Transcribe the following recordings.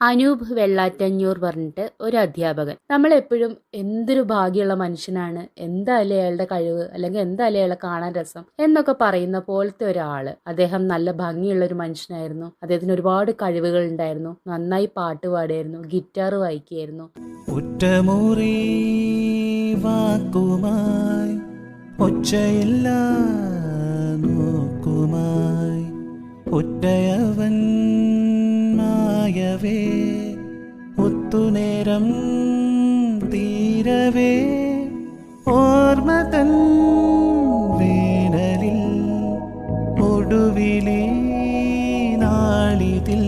അനൂപ് വെള്ളാറ്റഞ്ഞൂർ പറഞ്ഞിട്ട് ഒരു അധ്യാപകൻ. നമ്മളെപ്പോഴും എന്തൊരു ഭാഗ്യമുള്ള മനുഷ്യനാണ്, എന്തായാലും അയാളുടെ കഴിവ്, അല്ലെങ്കിൽ എന്തായാലും അയാളെ കാണാൻ രസം എന്നൊക്കെ പറയുന്ന പോലത്തെ ഒരാള്. അദ്ദേഹം നല്ല ഭംഗിയുള്ള ഒരു മനുഷ്യനായിരുന്നു. അദ്ദേഹത്തിന് ഒരുപാട് കഴിവുകൾ ഉണ്ടായിരുന്നു. നന്നായി പാട്ട് പാടിയായിരുന്നു, ഗിറ്റാർ വായിക്കുകയായിരുന്നു. ഒറ്റമുറി വാക്കുമായി ഒച്ചയില്ല നോക്കുമായി ഒറ്റയവൻ മായവേ ഒത്തുനേരം തീരവേ ഓർമ്മതൻ വേനലിൽ ഒടുവിലി നാളിതിൽ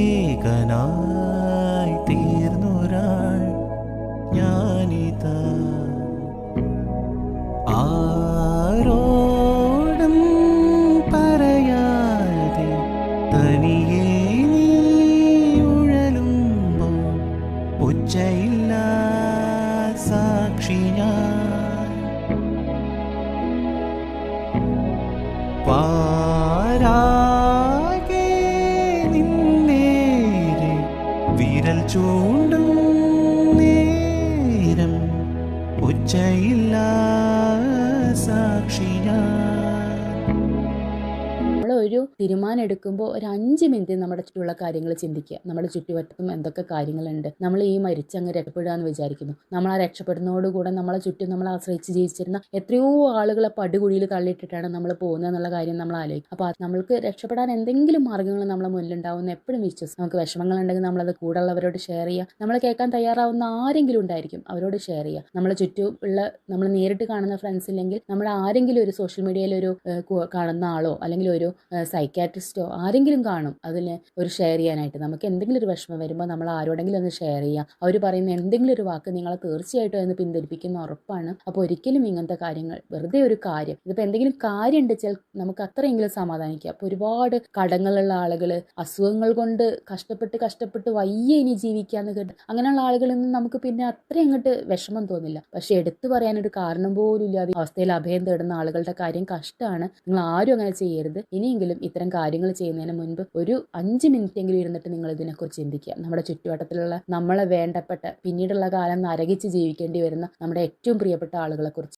ഏകനായി തീർന്നൊരാൾ ഞാനിതാ. ആരോടും പറയാതെ തനിയേ നീ ഉഴലുമ്പോൾ ഒച്ചയില്ല സാക്ഷി ഞാൻ. പാരാകെ നിന്നേരെ വിരൽ ചൂണ്ടും നേരം ഒച്ചയില്ല സാക്ഷി ഞാൻ. ഒരു തീരുമാനം എടുക്കുമ്പോൾ ഒരു 5 മിനിറ്റ് നമ്മുടെ ചുറ്റുമുള്ള കാര്യങ്ങൾ ചിന്തിക്കുക. നമ്മുടെ ചുറ്റുവട്ടത്തും എന്തൊക്കെ കാര്യങ്ങളുണ്ട്. നമ്മൾ ഈ മരിച്ചങ്ങ് രക്ഷപ്പെടുക എന്ന് വിചാരിക്കുന്നു. നമ്മൾ ആ രക്ഷപ്പെടുന്നതോടുകൂടെ നമ്മളെ ചുറ്റും നമ്മളെ ആശ്രയിച്ച് ജീവിച്ചിരുന്ന എത്രയോ ആളുകളെ പടുകുഴിയിൽ തള്ളിയിട്ടിട്ടാണ് നമ്മൾ പോകുന്നത് എന്നുള്ള കാര്യം നമ്മൾ ആലോചിക്കും. അപ്പോൾ നമ്മൾക്ക് രക്ഷപ്പെടാൻ എന്തെങ്കിലും മാർഗ്ഗങ്ങൾ നമ്മളെ മുന്നിലുണ്ടാവുമെന്ന് എപ്പോഴും വിശ്വസിക്കും. നമുക്ക് വിഷമങ്ങളുണ്ടെങ്കിൽ നമ്മളത് കൂടെയുള്ളവരോട് ഷെയർ ചെയ്യുക. നമ്മൾ കേൾക്കാൻ തയ്യാറാവുന്ന ആരെങ്കിലും ഉണ്ടായിരിക്കും, അവരോട് ഷെയർ ചെയ്യുക. നമ്മളെ ചുറ്റും ഉള്ള നമ്മൾ നേരിട്ട് കാണുന്ന ഫ്രണ്ട്സ് ഇല്ലെങ്കിൽ നമ്മൾ ആരെങ്കിലും ഒരു സോഷ്യൽ മീഡിയയിൽ ഒരു കാണുന്ന ആളോ അല്ലെങ്കിൽ ഒരു സൈക്കാട്രിസ്റ്റോ ആരെങ്കിലും കാണും അതിന് ഒരു ഷെയർ ചെയ്യാനായിട്ട്. നമുക്ക് എന്തെങ്കിലും ഒരു വിഷമം വരുമ്പോൾ നമ്മൾ ആരോടെങ്കിലും ഒന്ന് ഷെയർ ചെയ്യുക. അവർ പറയുന്ന എന്തെങ്കിലും ഒരു വാക്ക് നിങ്ങളെ തീർച്ചയായിട്ടും എന്ന് പിന്തിരിപ്പിക്കുന്ന ഉറപ്പാണ്. അപ്പോൾ ഒരിക്കലും ഇങ്ങനത്തെ കാര്യങ്ങൾ വെറുതെ ഒരു കാര്യം, ഇതിപ്പോൾ എന്തെങ്കിലും കാര്യം ഉണ്ട് വെച്ചാൽ നമുക്ക് അത്രയെങ്കിലും സമാധാനിക്കുക. അപ്പോൾ ഒരുപാട് കടങ്ങളുള്ള ആളുകൾ, അസുഖങ്ങൾ കൊണ്ട് കഷ്ടപ്പെട്ട് വയ്യ ഇനി ജീവിക്കാന്ന് കേട്ട് അങ്ങനെയുള്ള ആളുകളിൽ നിന്ന് നമുക്ക് പിന്നെ അത്രയും അങ്ങോട്ട് വിഷമം തോന്നില്ല. പക്ഷെ എടുത്തു പറയാനൊരു കാരണം പോലും ഇല്ലാതെ അവസ്ഥയിൽ അഭയം തേടുന്ന ആളുകളുടെ കാര്യം കഷ്ടമാണ്. നിങ്ങൾ ആരും അങ്ങനെ ചെയ്യരുത്. ഇനിയെങ്കിലും ഇത്തരം കാര്യങ്ങൾ ചെയ്യുന്നതിന് മുൻപ് ഒരു 5 മിനിറ്റെങ്കിലും ഇരുന്നിട്ട് നിങ്ങൾ ഇതിനെക്കുറിച്ച് ചിന്തിക്കുക. നമ്മുടെ ചുറ്റുവട്ടത്തിലുള്ള നമ്മളെ വേണ്ടപ്പെട്ട പിന്നീടുള്ള കാലം നരകിച്ച് ജീവിക്കേണ്ടി വരുന്ന നമ്മുടെ ഏറ്റവും പ്രിയപ്പെട്ട ആളുകളെ കുറിച്ച്.